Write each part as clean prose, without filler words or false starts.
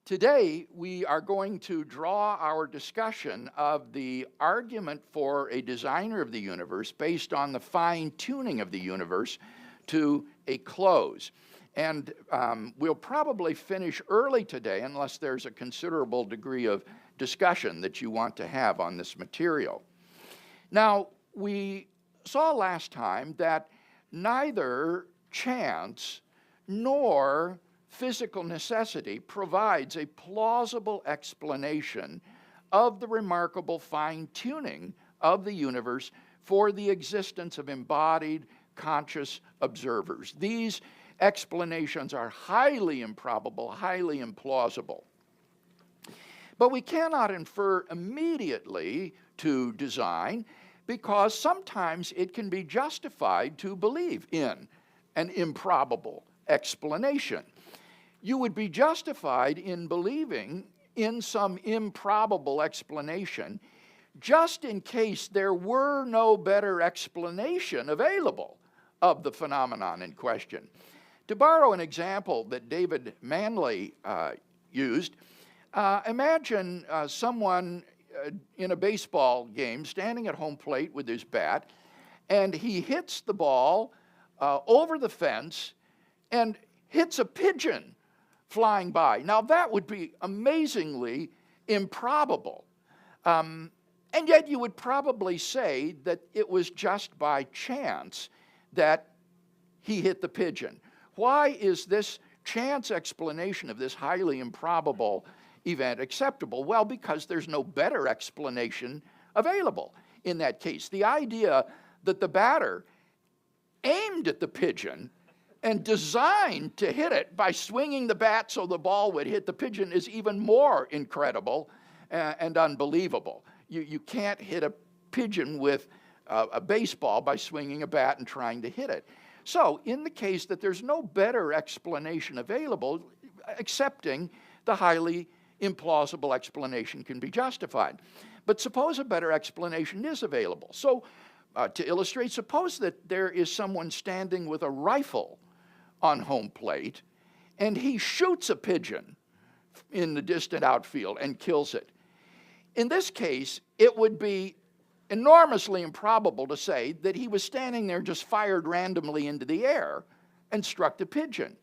Today, we are going to draw our discussion of the argument for a designer of the universe based on the fine-tuning of the universe to a close. And we'll probably finish early today unless there's a considerable degree of discussion that you want to have on this material. Now, we saw last time that neither chance nor physical necessity provides a plausible explanation of the remarkable fine-tuning of the universe for the existence of embodied conscious observers. These explanations are highly improbable, highly implausible. But we cannot infer immediately to design because sometimes it can be justified to believe in an improbable explanation. You would be justified in believing in some improbable explanation just in case there were no better explanation available of the phenomenon in question. To borrow an example that David Manley used, imagine someone in a baseball game standing at home plate with his bat, and he hits the ball over the fence and hits a pigeon flying by. Now, that would be amazingly improbable. And yet you would probably say that it was just by chance that he hit the pigeon. Why is this chance explanation of this highly improbable event acceptable? Well, because there's no better explanation available in that case. The idea that the batter aimed at the pigeon and designed to hit it by swinging the bat so the ball would hit the pigeon is even more incredible and unbelievable. You can't hit a pigeon with a baseball by swinging a bat and trying to hit it. So in the case that there's no better explanation available, accepting the highly implausible explanation can be justified. But suppose a better explanation is available. So to illustrate, suppose that there is someone standing with a rifle on home plate, and he shoots a pigeon in the distant outfield and kills it. In this case, it would be enormously improbable to say that he was standing there just fired randomly into the air and struck the pigeon.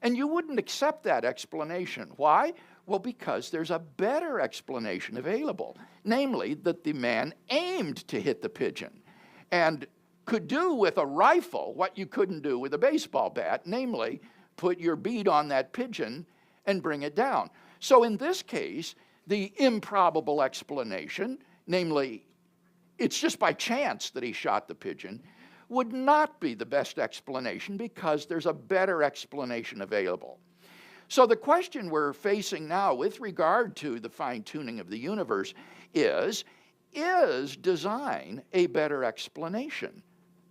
And you wouldn't accept that explanation. Why? Well, because there's a better explanation available, namely that the man aimed to hit the pigeon and could do with a rifle what you couldn't do with a baseball bat, namely put your bead on that pigeon and bring it down. So in this case, the improbable explanation, namely it's just by chance that he shot the pigeon, would not be the best explanation because there's a better explanation available. So the question we're facing now with regard to the fine-tuning of the universe is design a better explanation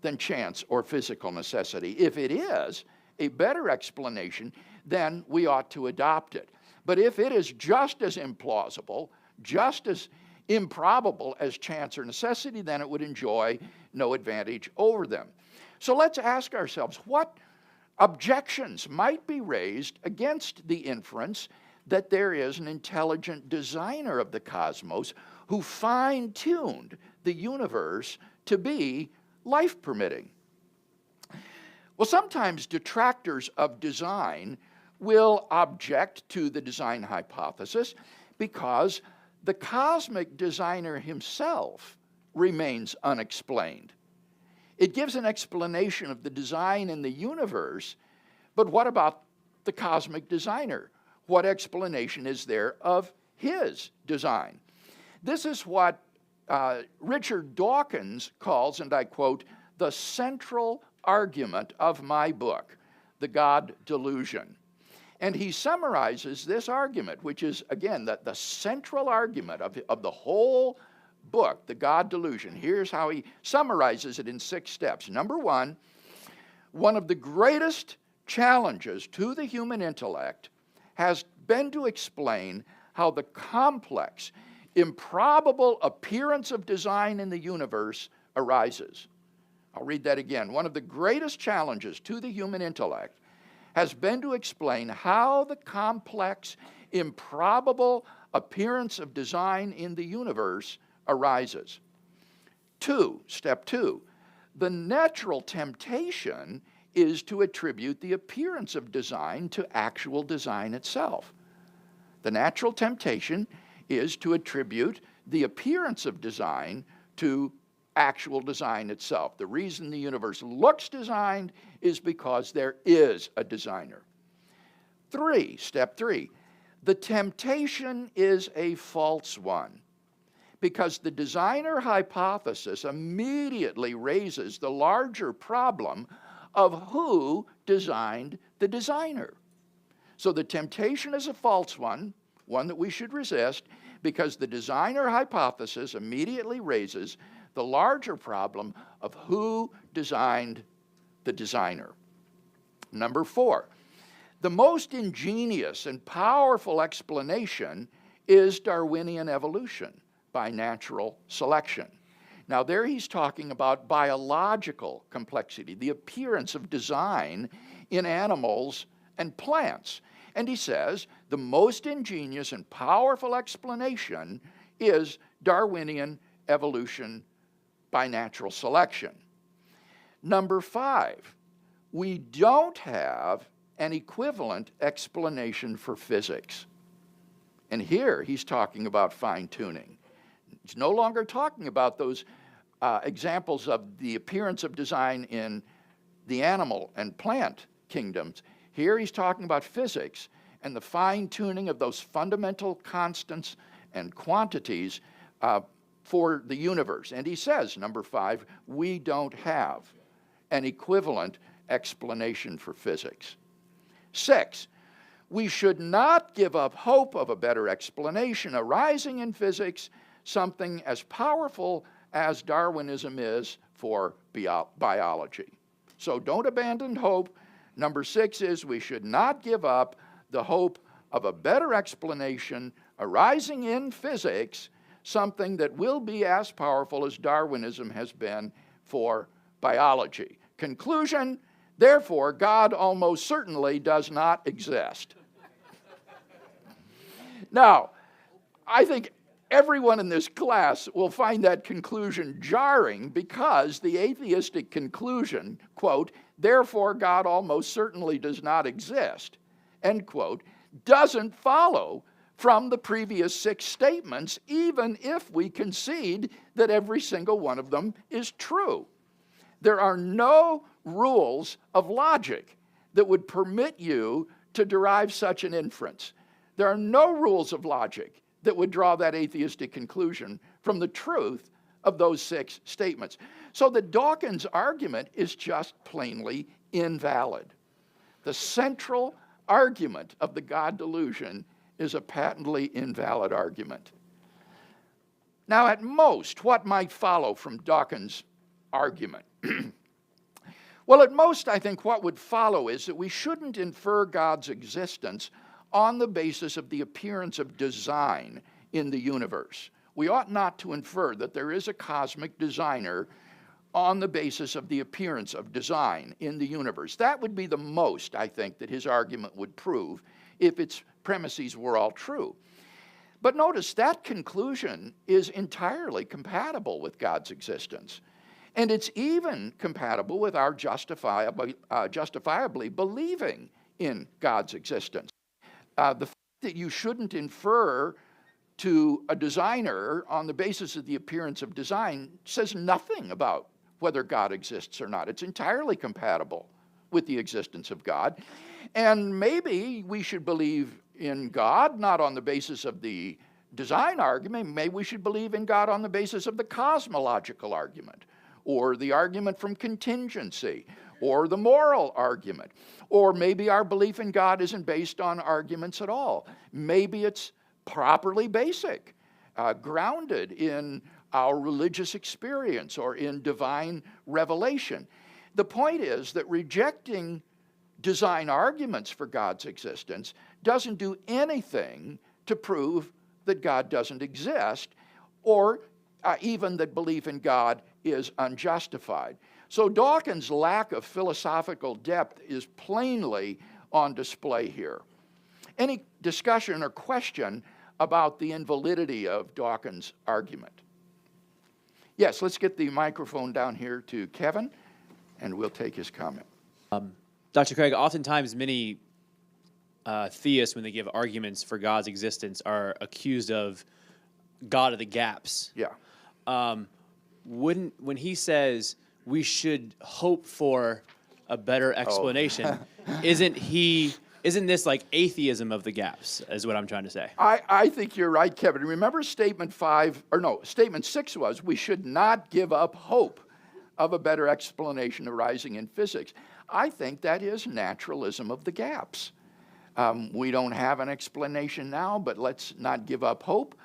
than chance or physical necessity? If it is a better explanation, then we ought to adopt it. But if it is just as implausible, just as improbable as chance or necessity, then it would enjoy no advantage over them. So let's ask ourselves, what objections might be raised against the inference that there is an intelligent designer of the cosmos who fine-tuned the universe to be life-permitting? Well, sometimes detractors of design will object to the design hypothesis because the cosmic designer himself remains unexplained. It gives an explanation of the design in the universe, but what about the cosmic designer? What explanation is there of his design? This is what Richard Dawkins calls, and I quote, the central argument of my book, The God Delusion. And he summarizes this argument, which is, again, the central argument of the whole book, The God Delusion. Here's how he summarizes it in 6 steps. Number one of the greatest challenges to the human intellect has been to explain how the complex, improbable appearance of design in the universe arises. I'll read that again. One of the greatest challenges to the human intellect has been to explain how the complex, improbable appearance of design in the universe arises. Step 2, the natural temptation is to attribute the appearance of design to actual design itself. The natural temptation is to attribute the appearance of design to actual design itself. The reason the universe looks designed is because there is a designer. Step 3, the temptation is a false one, because the designer hypothesis immediately raises the larger problem of who designed the designer. So the temptation is a false one that we should resist, because the designer hypothesis immediately raises the larger problem of who designed the designer. Number 4, the most ingenious and powerful explanation is Darwinian evolution by natural selection. Now there he's talking about biological complexity, the appearance of design in animals and plants. And he says the most ingenious and powerful explanation is Darwinian evolution by natural selection. Number 5, we don't have an equivalent explanation for physics. And here he's talking about fine-tuning. He's no longer talking about those examples of the appearance of design in the animal and plant kingdoms. Here he's talking about physics and the fine-tuning of those fundamental constants and quantities for the universe. And he says, number 5, we don't have an equivalent explanation for physics. 6, we should not give up hope of a better explanation arising in physics, something as powerful as Darwinism is for biology. So don't abandon hope. Number 6 is we should not give up the hope of a better explanation arising in physics, something that will be as powerful as Darwinism has been for biology. Conclusion, therefore, God almost certainly does not exist. Now, I think everyone in this class will find that conclusion jarring, because the atheistic conclusion, quote, therefore God almost certainly does not exist, end quote, doesn't follow from the previous 6 statements, even if we concede that every single one of them is true. There are no rules of logic that would permit you to derive such an inference. There are no rules of logic that would draw that atheistic conclusion from the truth of those 6 statements. So the Dawkins argument is just plainly invalid. The central argument of the God delusion is a patently invalid argument. Now, at most, what might follow from Dawkins' argument? Well, at most, I think what would follow is that we shouldn't infer God's existence on the basis of the appearance of design in the universe. We ought not to infer that there is a cosmic designer on the basis of the appearance of design in the universe. That would be the most, I think, that his argument would prove if its premises were all true. But notice that conclusion is entirely compatible with God's existence. And it's even compatible with our justifiably believing in God's existence. The fact that you shouldn't infer to a designer on the basis of the appearance of design says nothing about whether God exists or not. It's entirely compatible with the existence of God. And maybe we should believe in God not on the basis of the design argument. Maybe we should believe in God on the basis of the cosmological argument, or the argument from contingency, or the moral argument. Or maybe our belief in God isn't based on arguments at all. Maybe it's properly basic, grounded in our religious experience or in divine revelation. The point is that rejecting design arguments for God's existence doesn't do anything to prove that God doesn't exist, or even that belief in God is unjustified. So Dawkins' lack of philosophical depth is plainly on display here. Any discussion or question about the invalidity of Dawkins' argument? Yes, let's get the microphone down here to Kevin, and we'll take his comment. Dr. Craig, oftentimes many theists, when they give arguments for God's existence, are accused of God of the gaps. Yeah. When he says we should hope for a better explanation, isn't this like atheism of the gaps, is what I'm trying to say? I think you're right, Kevin. Remember statement 6 was, we should not give up hope of a better explanation arising in physics. I think that is naturalism of the gaps. We don't have an explanation now, but let's not give up hope.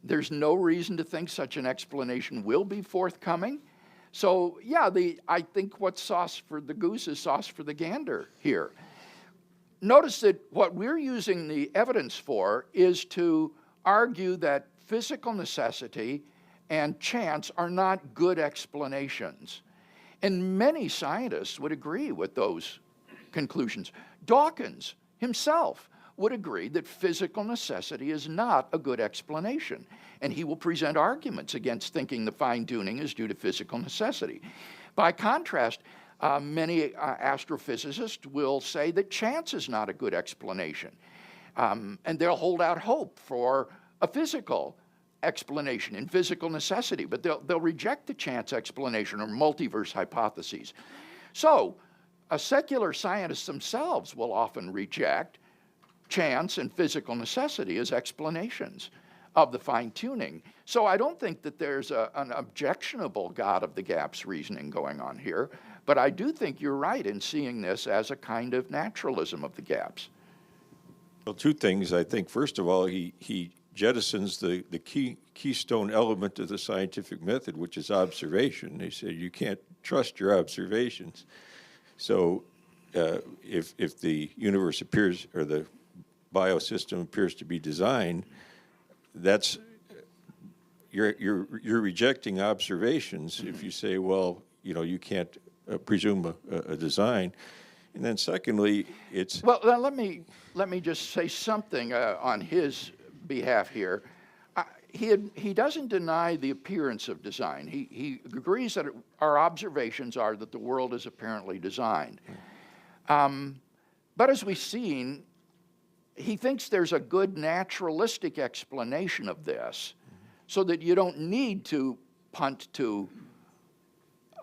There's no reason to think such an explanation will be forthcoming. So, yeah, I think what's sauce for the goose is sauce for the gander here. Notice that what we're using the evidence for is to argue that physical necessity and chance are not good explanations. And many scientists would agree with those conclusions. Dawkins himself would agree that physical necessity is not a good explanation, and he will present arguments against thinking the fine-tuning is due to physical necessity. By contrast, many astrophysicists will say that chance is not a good explanation, and they'll hold out hope for a physical explanation in physical necessity, but they'll reject the chance explanation or multiverse hypotheses. So, secular scientists themselves will often reject chance and physical necessity as explanations of the fine-tuning. So I don't think that there's an objectionable God of the gaps reasoning going on here, but I do think you're right in seeing this as a kind of naturalism of the gaps. Well, two things. I think, first of all, he jettisons the keystone element of the scientific method, which is observation. They say you can't trust your observations. So if the universe appears, or the biosystem appears to be designed, that's you're rejecting observations if you say, well, you can't presume a design. And then secondly, it's well. Let me just say something on his behalf here. He doesn't deny the appearance of design. He agrees that our observations are that the world is apparently designed. But as we've seen, he thinks there's a good naturalistic explanation of this, so that you don't need to punt to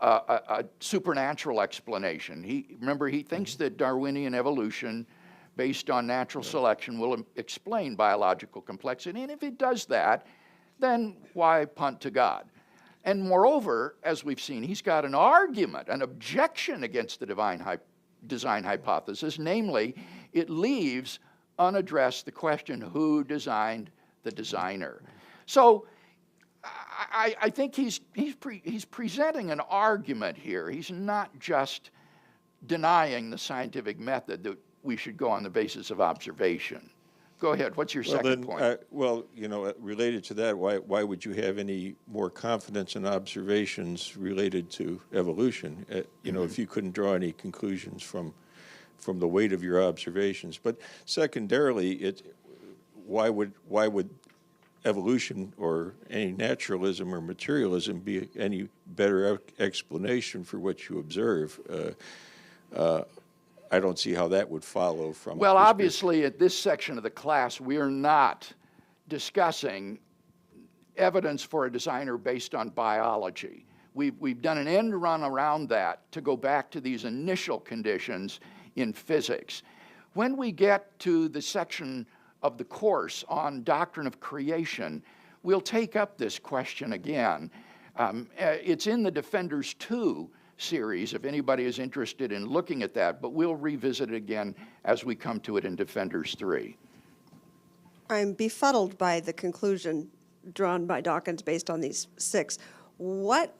a supernatural explanation. Remember, he thinks that Darwinian evolution based on natural selection will explain biological complexity, and if it does that, then why punt to God? And moreover, as we've seen, he's got an argument, an objection against the design hypothesis, namely, it leaves unaddressed the question, who designed the designer? So I think he's presenting an argument here. He's not just denying the scientific method that we should go on the basis of observation. Go ahead. What's your second point? Related to that, why would you have any more confidence in observations related to evolution? If you couldn't draw any conclusions from the weight of your observations. But secondarily, why would evolution or any naturalism or materialism be any better explanation for what you observe? I don't see how that would follow from. Well, obviously, at this section of the class, we are not discussing evidence for a designer based on biology. We've done an end run around that to go back to these initial conditions in physics. When we get to the section of the course on doctrine of creation, we'll take up this question again. It's in the Defenders 2 series, if anybody is interested in looking at that, but we'll revisit it again as we come to it in Defenders 3. I'm befuddled by the conclusion drawn by Dawkins based on these 6. What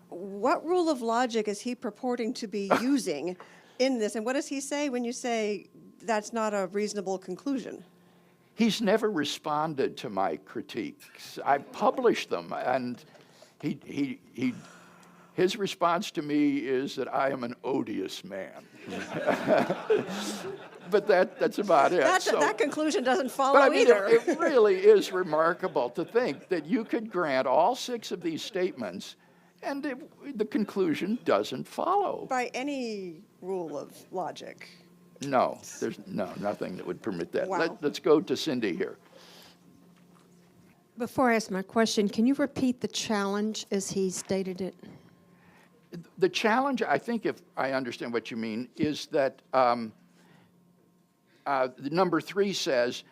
rule of logic is he purporting to be using in this, and what does he say when you say that's not a reasonable conclusion? He's never responded to my critiques. I published them, and his response to me is that I am an odious man. But that's about it. That conclusion doesn't follow But I mean, either. it really is remarkable to think that you could grant all 6 of these statements, and the conclusion doesn't follow. By any rule of logic. No, there's nothing that would permit that. Wow. Let's go to Cindy here. Before I ask my question, can you repeat the challenge as he stated it? The challenge, I think, if I understand what you mean, is that number 3 says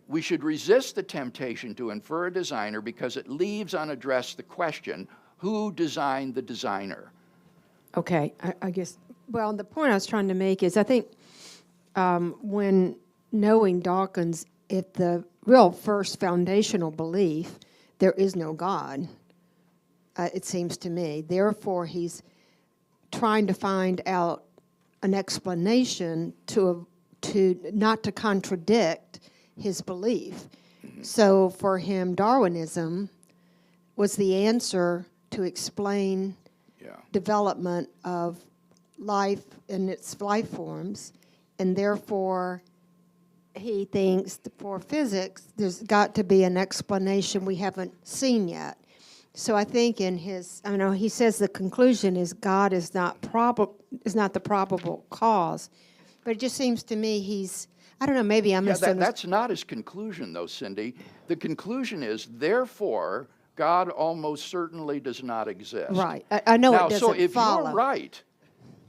we should resist the temptation to infer a designer because it leaves unaddressed the question, who designed the designer? Okay, I guess, well, the point I was trying to make is I think when knowing Dawkins, if the real first foundational belief, there is no God, it seems to me. Therefore, he's trying to find out an explanation to not to contradict his belief. So for him, Darwinism was the answer to explain development of life and its life forms, and therefore he thinks for physics there's got to be an explanation we haven't seen yet. So I think in his, I know he says the conclusion is God is not the probable cause, but it just seems to me he's, I don't know, maybe I'm misunderstanding. That's not his conclusion, though, Cindy. The conclusion is, therefore, God almost certainly does not exist. Right. I know now, it doesn't so if follow. you're right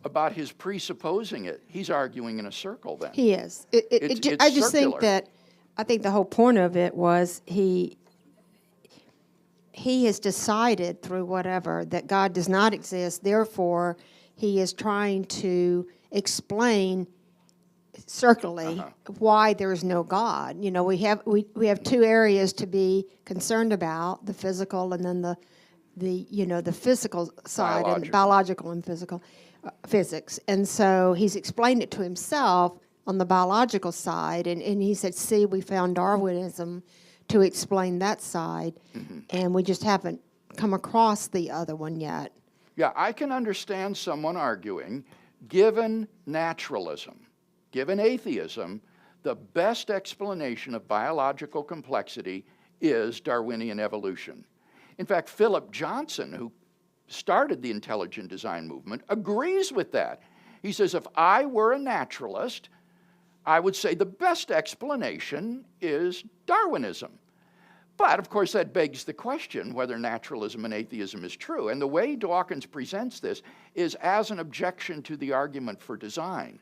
about his presupposing it, he's arguing in a circle then. He is. It's I just circular. think that, I think the whole point of it was he has decided through whatever that God does not exist. Therefore, he is trying to explain circularly why there is no God. You know, we have 2 areas to be concerned about: the physical and then the physical side, and biological and physical physics. And so he's explained it to himself on the biological side, and he said, "See, we found Darwinism to explain that side, and we just haven't come across the other one yet." Yeah, I can understand someone arguing, given naturalism, given atheism, the best explanation of biological complexity is Darwinian evolution. In fact, Philip Johnson, who started the intelligent design movement, agrees with that. He says, if I were a naturalist, I would say the best explanation is Darwinism. But, of course, that begs the question whether naturalism and atheism is true. And the way Dawkins presents this is as an objection to the argument for design.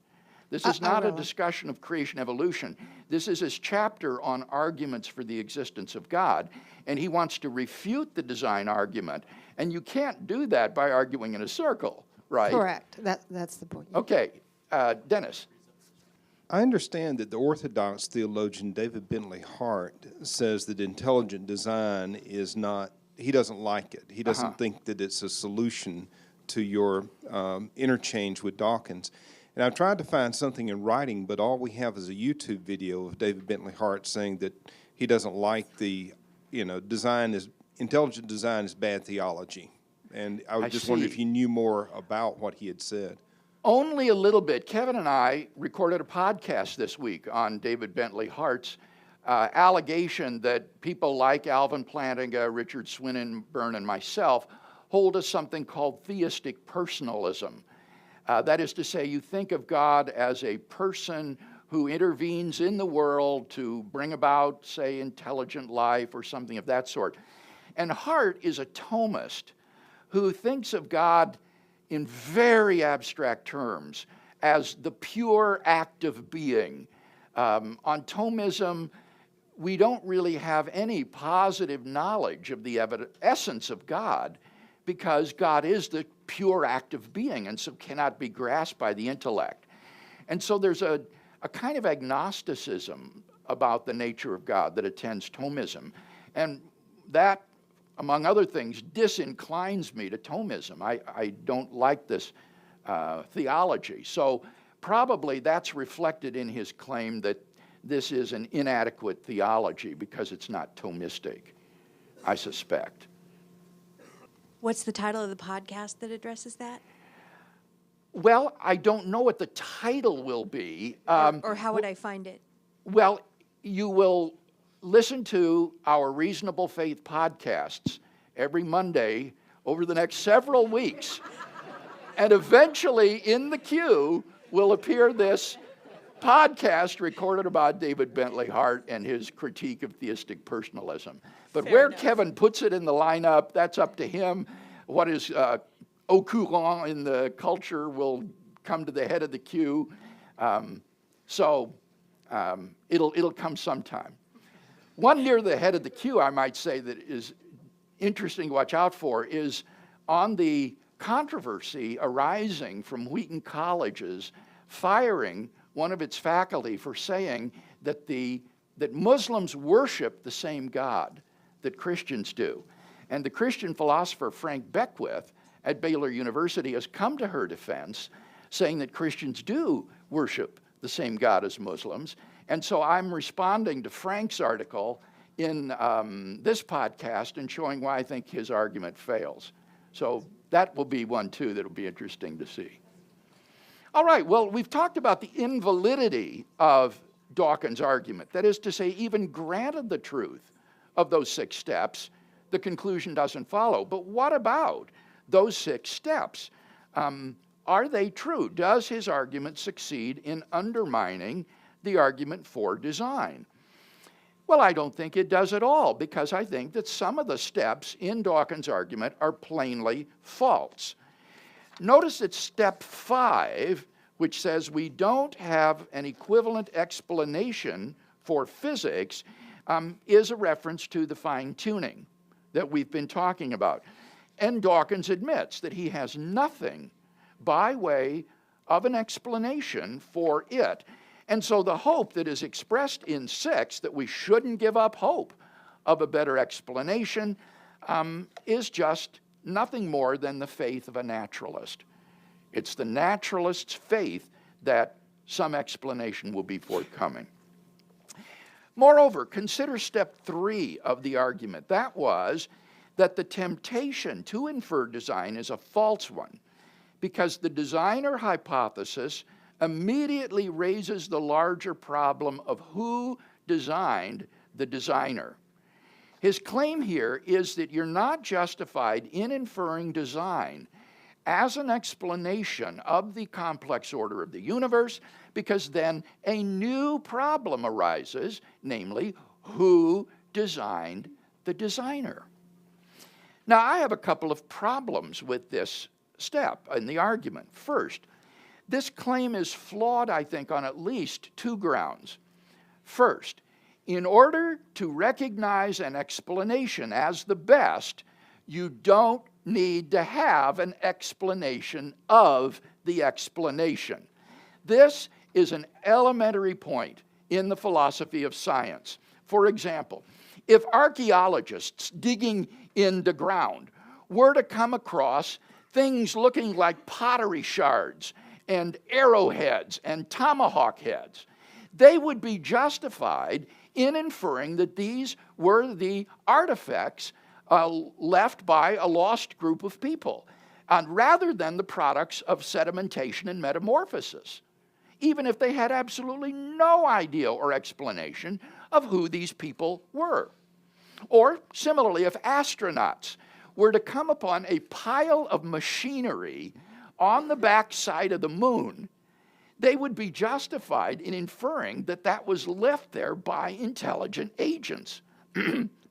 This is not a discussion of creation evolution. This is his chapter on arguments for the existence of God. And he wants to refute the design argument. And you can't do that by arguing in a circle, right? Correct. That's the point. Okay. Dennis. I understand that the Orthodox theologian David Bentley Hart says that intelligent design is not, he doesn't like it. He doesn't think that it's a solution to your interchange with Dawkins. And I've tried to find something in writing, but all we have is a YouTube video of David Bentley Hart saying that he doesn't like the, intelligent design is bad theology. And I was just wondering if you knew more about what he had said. Only a little bit. Kevin and I recorded a podcast this week on David Bentley Hart's allegation that people like Alvin Plantinga, Richard Swinburne, and myself hold to something called theistic personalism. That is to say, you think of God as a person who intervenes in the world to bring about, say, intelligent life or something of that sort. And Hart is a Thomist who thinks of God in very abstract terms as the pure act of being. On Thomism, we don't really have any positive knowledge of the essence of God because God is the pure act of being and so cannot be grasped by the intellect. And so there's a kind of agnosticism about the nature of God that attends Thomism. And that, among other things, disinclines me to Thomism. I don't like this theology. So probably that's reflected in his claim that this is an inadequate theology because it's not Thomistic, I suspect. What's the title of the podcast that addresses that? Well, I don't know what the title will be. Or how would I find it? Well, you will listen to our Reasonable Faith podcasts every Monday over the next several weeks. And eventually, in the queue, will appear this podcast recorded about David Bentley Hart and his critique of theistic personalism. But Fair where enough. Kevin puts it in the lineup, that's up to him. What is au courant in the culture will come to the head of the queue. So it'll come sometime. One near the head of the queue, I might say, that is interesting to watch out for is on the controversy arising from Wheaton College's firing one of its faculty for saying that that Muslims worship the same God that Christians do. And the Christian philosopher Frank Beckwith at Baylor University has come to her defense, saying that Christians do worship the same God as Muslims. And so I'm responding to Frank's article in this podcast and showing why I think his argument fails. So that will be one, too, that will be interesting to see. All right, well, we've talked about the invalidity of Dawkins' argument. That is to say, even granted the truth of those 6 steps, the conclusion doesn't follow. But what about those 6 steps? Are they true? Does his argument succeed in undermining the argument for design? Well, I don't think it does at all, because I think that some of the steps in Dawkins' argument are plainly false. Notice that step 5, which says we don't have an equivalent explanation for physics, is a reference to the fine-tuning that we've been talking about. And Dawkins admits that he has nothing by way of an explanation for it. And so the hope that is expressed in 6, that we shouldn't give up hope of a better explanation, is just nothing more than the faith of a naturalist. It's the naturalist's faith that some explanation will be forthcoming. Moreover, consider step 3 of the argument. That was that the temptation to infer design is a false one, because the designer hypothesis immediately raises the larger problem of who designed the designer. His claim here is that you're not justified in inferring design as an explanation of the complex order of the universe, because then a new problem arises, namely, who designed the designer? Now, I have a couple of problems with this step in the argument. First, this claim is flawed, I think, on at least 2 grounds. First, in order to recognize an explanation as the best, you don't need to have an explanation of the explanation. This is an elementary point in the philosophy of science. For example, if archaeologists digging in the ground were to come across things looking like pottery shards and arrowheads and tomahawk heads, they would be justified in inferring that these were the artifacts left by a lost group of people, rather than the products of sedimentation and metamorphosis, even if they had absolutely no idea or explanation of who these people were. Or similarly, if astronauts were to come upon a pile of machinery on the backside of the moon, they would be justified in inferring that that was left there by intelligent agents.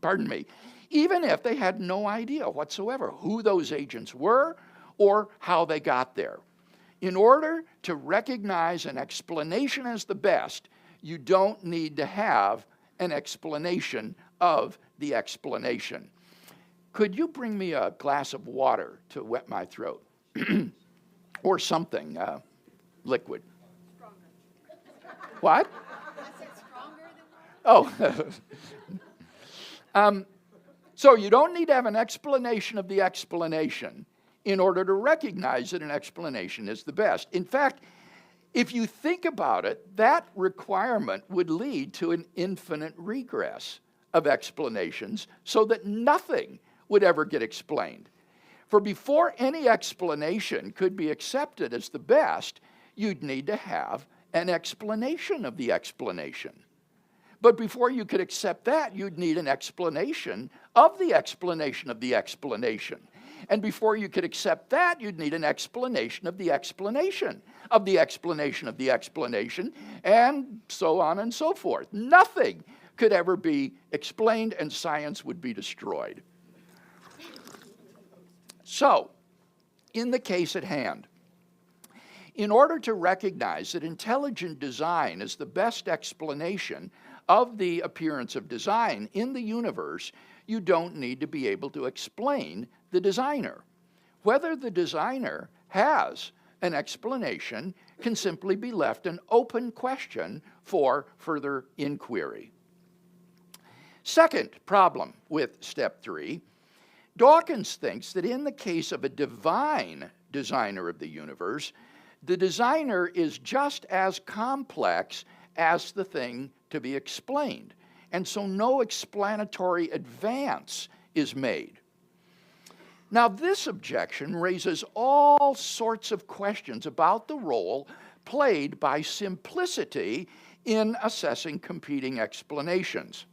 Pardon me. Even if they had no idea whatsoever who those agents were or how they got there. In order to recognize an explanation as the best, you don't need to have an explanation of the explanation. Could you bring me a glass of water to wet my throat? Or something, liquid. What? I said stronger than Oh. So you don't need to have an explanation of the explanation in order to recognize that an explanation is the best. In fact, if you think about it, that requirement would lead to an infinite regress of explanations so that nothing would ever get explained. For before any explanation could be accepted as the best, you'd need to have an explanation of the explanation. But before you could accept that, you'd need an explanation of the explanation of the explanation. And before you could accept that, you'd need an explanation of the explanation of the explanation of the explanation, and so on and so forth. Nothing could ever be explained, and science would be destroyed. So, in the case at hand, in order to recognize that intelligent design is the best explanation of the appearance of design in the universe, you don't need to be able to explain the designer. Whether the designer has an explanation can simply be left an open question for further inquiry. Second problem with step 3, Dawkins thinks that in the case of a divine designer of the universe, the designer is just as complex as the thing to be explained, and so no explanatory advance is made. Now, this objection raises all sorts of questions about the role played by simplicity in assessing competing explanations.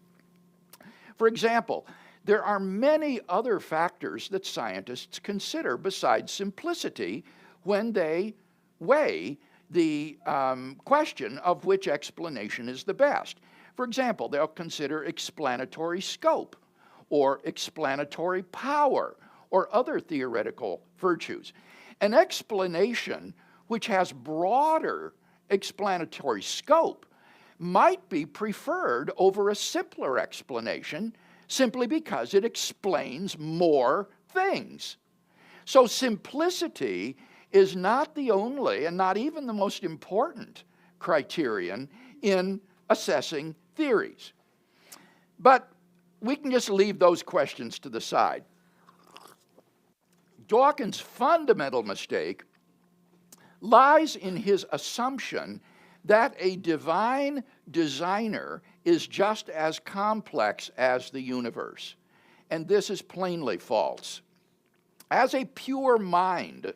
For example, there are many other factors that scientists consider besides simplicity when they weigh the question of which explanation is the best. For example, they'll consider explanatory scope or explanatory power or other theoretical virtues. An explanation which has broader explanatory scope might be preferred over a simpler explanation simply because it explains more things. So simplicity is not the only and not even the most important criterion in assessing theories. But we can just leave those questions to the side. Dawkins' fundamental mistake lies in his assumption that a divine designer is just as complex as the universe. And this is plainly false. As a pure mind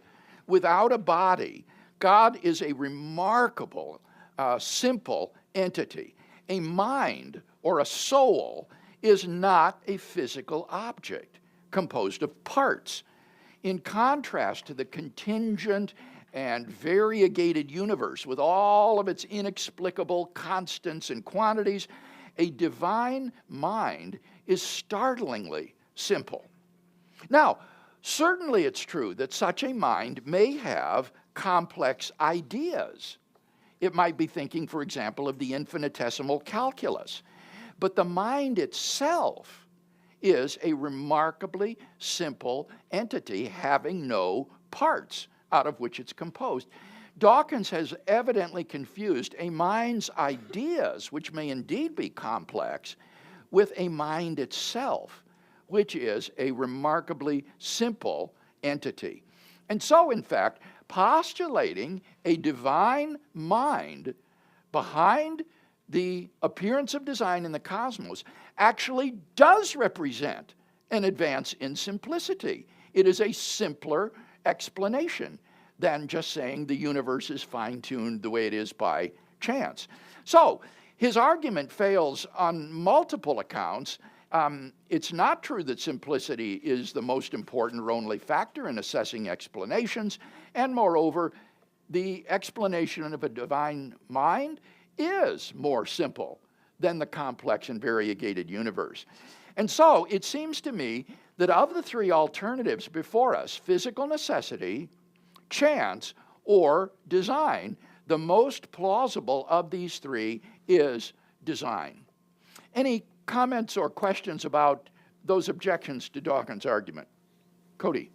without a body, God is a remarkable, simple entity. A mind or a soul is not a physical object composed of parts. In contrast to the contingent and variegated universe with all of its inexplicable constants and quantities, a divine mind is startlingly simple. Now, certainly it's true that such a mind may have complex ideas. It might be thinking, for example, of the infinitesimal calculus. But the mind itself is a remarkably simple entity having no parts out of which it's composed. Dawkins has evidently confused a mind's ideas, which may indeed be complex, with a mind itself, which is a remarkably simple entity. And so, in fact, postulating a divine mind behind the appearance of design in the cosmos actually does represent an advance in simplicity. It is a simpler explanation than just saying the universe is fine-tuned the way it is by chance. So his argument fails on multiple accounts. It's not true that simplicity is the most important or only factor in assessing explanations, and moreover, the explanation of a divine mind is more simple than the complex and variegated universe. And so it seems to me that of the three alternatives before us, physical necessity, chance, or design, the most plausible of these three is design. Any comments or questions about those objections to Dawkins' argument? Cody.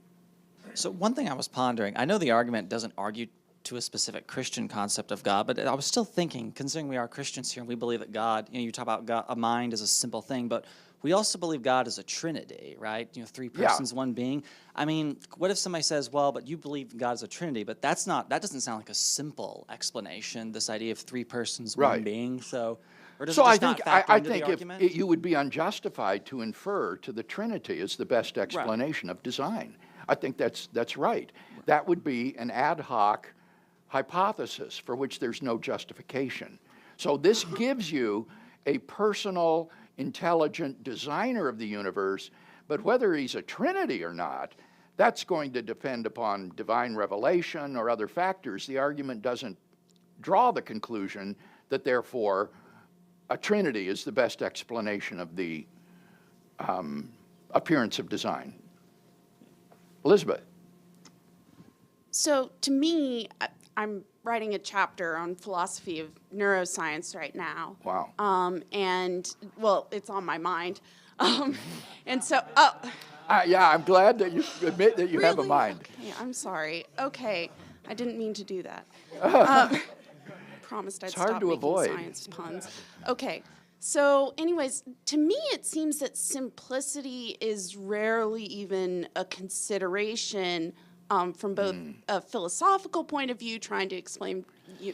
So one thing I was pondering, I know the argument doesn't argue to a specific Christian concept of God, but I was still thinking, considering we are Christians here and we believe that God, you talk about God, a mind is a simple thing, but we also believe God is a Trinity, right? Three persons, one being. I mean, what if somebody says, well, but you believe God is a Trinity, but that doesn't sound like a simple explanation, this idea of three persons, one being, so... Or does it just not factor into the argument? If you would be unjustified to infer to the Trinity as the best explanation of design. I think that's right. That would be an ad hoc hypothesis for which there's no justification. So this gives you a personal, intelligent designer of the universe, but whether he's a trinity or not, that's going to depend upon divine revelation or other factors. The argument doesn't draw the conclusion that therefore a trinity is the best explanation of the appearance of design. Elizabeth. So to me, I'm writing a chapter on philosophy of neuroscience right now. Wow. And, well, it's on my mind. And so, Yeah, I'm glad that you admit that you have a really? mind. Okay, I'm sorry. Okay, I didn't mean to do that. Promised I'd It's hard stop to making avoid. science puns. Okay, so anyways, to me it seems that simplicity is rarely even a consideration from both a philosophical point of view, trying to explain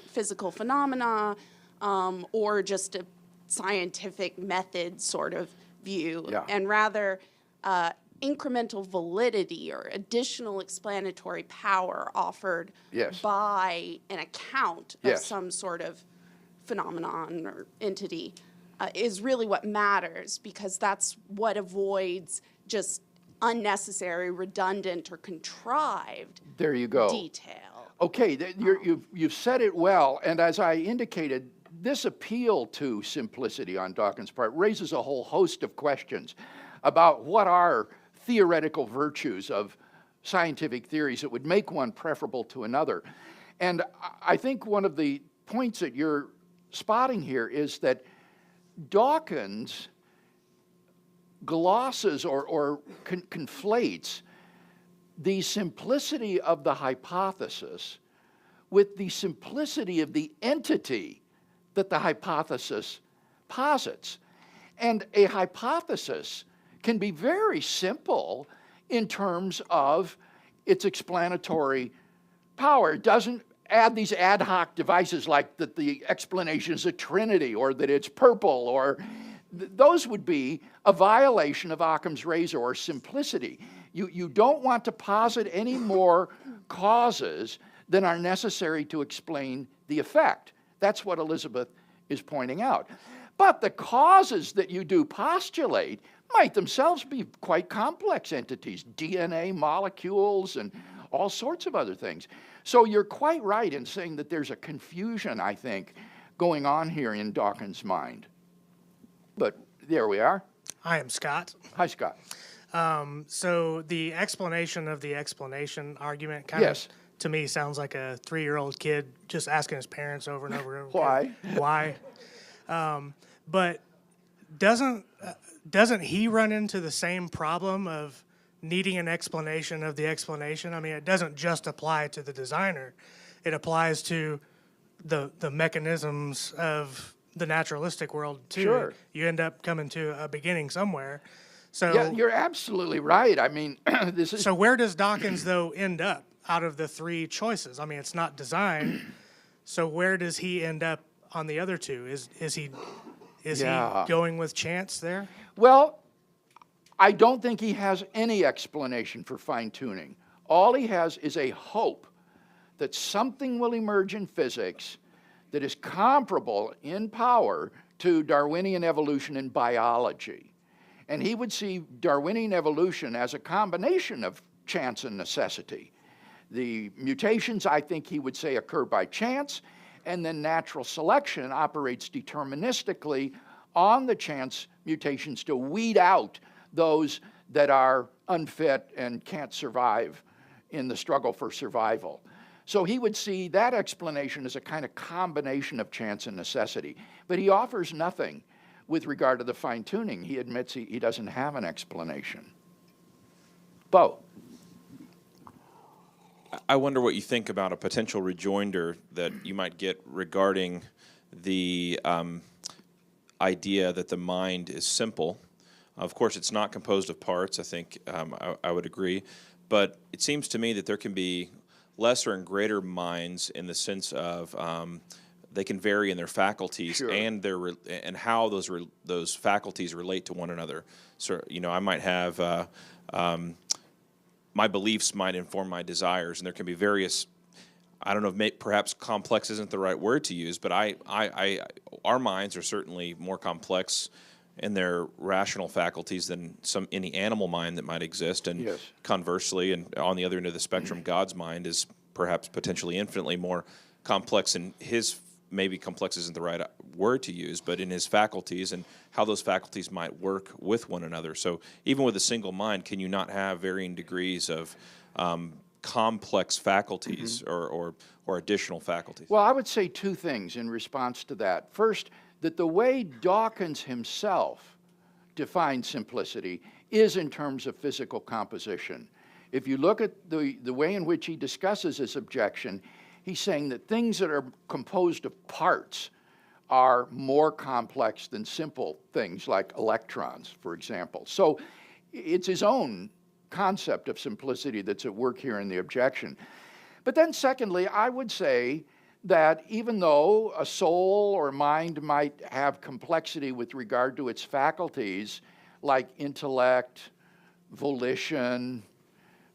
physical phenomena, or just a scientific method sort of view, Yeah. and rather incremental validity or additional explanatory power offered Yes. by an account of Yes. some sort of phenomenon or entity is really what matters, because that's what avoids just unnecessary, redundant, or contrived There you go. detail. Okay, you've said it well, and as I indicated, this appeal to simplicity on Dawkins' part raises a whole host of questions about what are theoretical virtues of scientific theories that would make one preferable to another. And I think one of the points that you're spotting here is that Dawkins glosses or conflates the simplicity of the hypothesis with the simplicity of the entity that the hypothesis posits. And a hypothesis can be very simple in terms of its explanatory power. It doesn't add these ad hoc devices like that the explanation is a trinity or that it's purple, or those would be a violation of Occam's razor or simplicity. You don't want to posit any more causes than are necessary to explain the effect. That's what Elizabeth is pointing out. But the causes that you do postulate might themselves be quite complex entities, DNA molecules and all sorts of other things. So you're quite right in saying that there's a confusion, I think, going on here in Dawkins' mind. But there we are. I am Scott. Hi, Scott. So the explanation of the explanation argument kind Yes. of, to me, sounds like a 3-year-old kid just asking his parents over and over. Why? Why? But doesn't he run into the same problem of needing an explanation of the explanation? I mean, it doesn't just apply to the designer. It applies to the mechanisms of the naturalistic world, too. Sure. You end up coming to a beginning somewhere. So, Yeah, you're absolutely right. I mean, this is... so where does Dawkins, though, end up out of the 3 choices? I mean, it's not design. So where does he end up on the other 2? Is he going with chance there? Well, I don't think he has any explanation for fine-tuning. All he has is a hope that something will emerge in physics that is comparable in power to Darwinian evolution in biology. And he would see Darwinian evolution as a combination of chance and necessity. The mutations, I think he would say, occur by chance, and then natural selection operates deterministically on the chance mutations to weed out those that are unfit and can't survive in the struggle for survival. So he would see that explanation as a kind of combination of chance and necessity. But he offers nothing with regard to the fine-tuning. He admits he doesn't have an explanation. Bo. I wonder what you think about a potential rejoinder that you might get regarding the idea that the mind is simple. Of course, it's not composed of parts. I think I would agree. But it seems to me that there can be lesser and greater minds in the sense of they can vary in their faculties. Sure. and how those faculties relate to one another. So, I might have my beliefs might inform my desires, and there can be various. I don't know if perhaps complex isn't the right word to use, but our minds are certainly more complex in their rational faculties than any animal mind that might exist, and Yes. conversely, and on the other end of the spectrum, God's mind is perhaps potentially infinitely more complex in his. Maybe complex isn't the right word to use, but in his faculties and how those faculties might work with one another. So even with a single mind, can you not have varying degrees of complex faculties or additional faculties? Well, I would say two things in response to that. First, that the way Dawkins himself defines simplicity is in terms of physical composition. If you look at the way in which he discusses his objection, he's saying that things that are composed of parts are more complex than simple things like electrons, for example. So it's his own concept of simplicity that's at work here in the objection. But then secondly, I would say that even though a soul or mind might have complexity with regard to its faculties, like intellect, volition,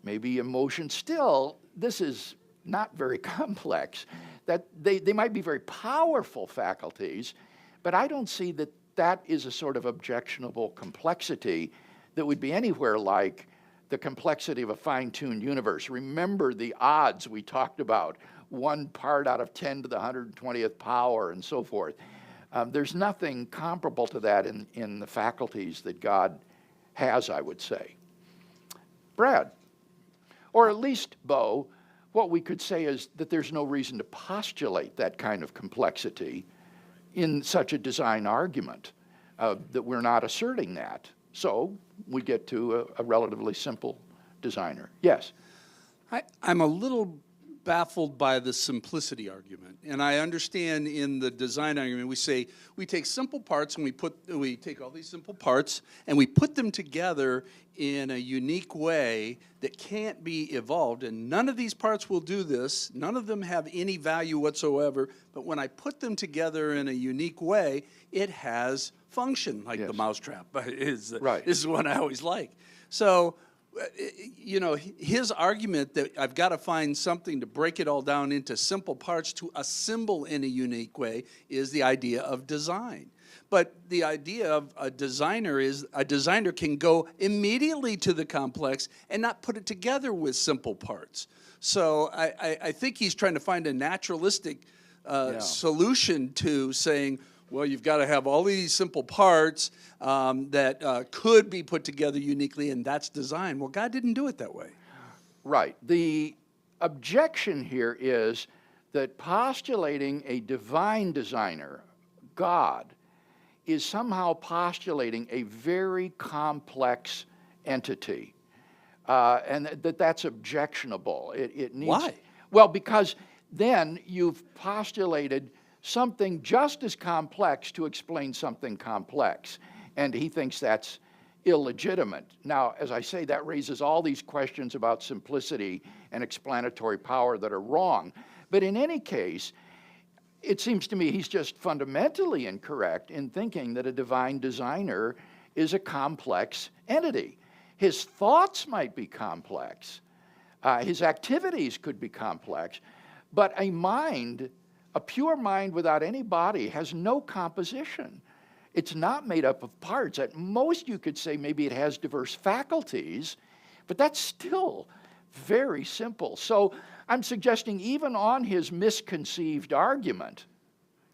maybe emotion, still, this is not very complex. That they might be very powerful faculties, but I don't see that that is a sort of objectionable complexity that would be anywhere like the complexity of a fine-tuned universe. Remember the odds we talked about, 1 part out of 10 to the 120th power and so forth. There's nothing comparable to that in the faculties that God has, I would say. Brad, or at least, Bo, what we could say is that there's no reason to postulate that kind of complexity in such a design argument, that we're not asserting that. So we get to a relatively simple designer. Yes? I'm a little baffled by the simplicity argument. And I understand in the design argument, we say we take simple parts and we take all these simple parts and we put them together in a unique way that can't be evolved. And none of these parts will do this. None of them have any value whatsoever. But when I put them together in a unique way, it has function, like Yes. the mousetrap is Right. This is one I always like. So, you know, his argument that I've got to find something to break it all down into simple parts to assemble in a unique way is the idea of design. But the idea of a designer is a designer can go immediately to the complex and not put it together with simple parts. So I think he's trying to find a naturalistic solution to saying, well, you've got to have all these simple parts that could be put together uniquely, and that's design. Well, God didn't do it that way. Right. The objection here is that postulating a divine designer, God, is somehow postulating a very complex entity, and that's objectionable. It needs, Why? Well, because then you've postulated something just as complex to explain something complex, and he thinks that's illegitimate. Now, as I say, that raises all these questions about simplicity and explanatory power that are wrong. But in any case, it seems to me he's just fundamentally incorrect in thinking that a divine designer is a complex entity. His thoughts might be complex. His activities could be complex. But a mind, a pure mind without any body, has no composition. It's not made up of parts. At most, you could say maybe it has diverse faculties, but that's still very simple. So I'm suggesting even on his misconceived argument,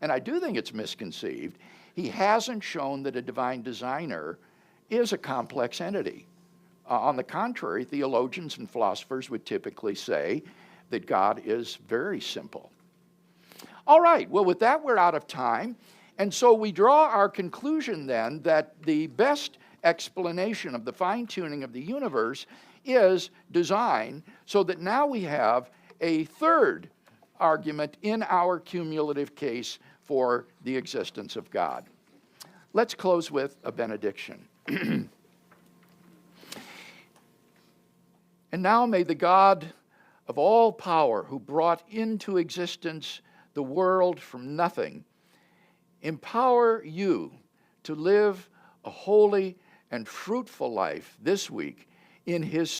and I do think it's misconceived, he hasn't shown that a divine designer is a complex entity. On the contrary, theologians and philosophers would typically say that God is very simple. All right, well, with that, we're out of time. And so we draw our conclusion then that the best explanation of the fine-tuning of the universe is design, so that now we have a third argument in our cumulative case for the existence of God. Let's close with a benediction. And now may the God of all power, who brought into existence the world from nothing, empower you to live a holy and fruitful life this week in his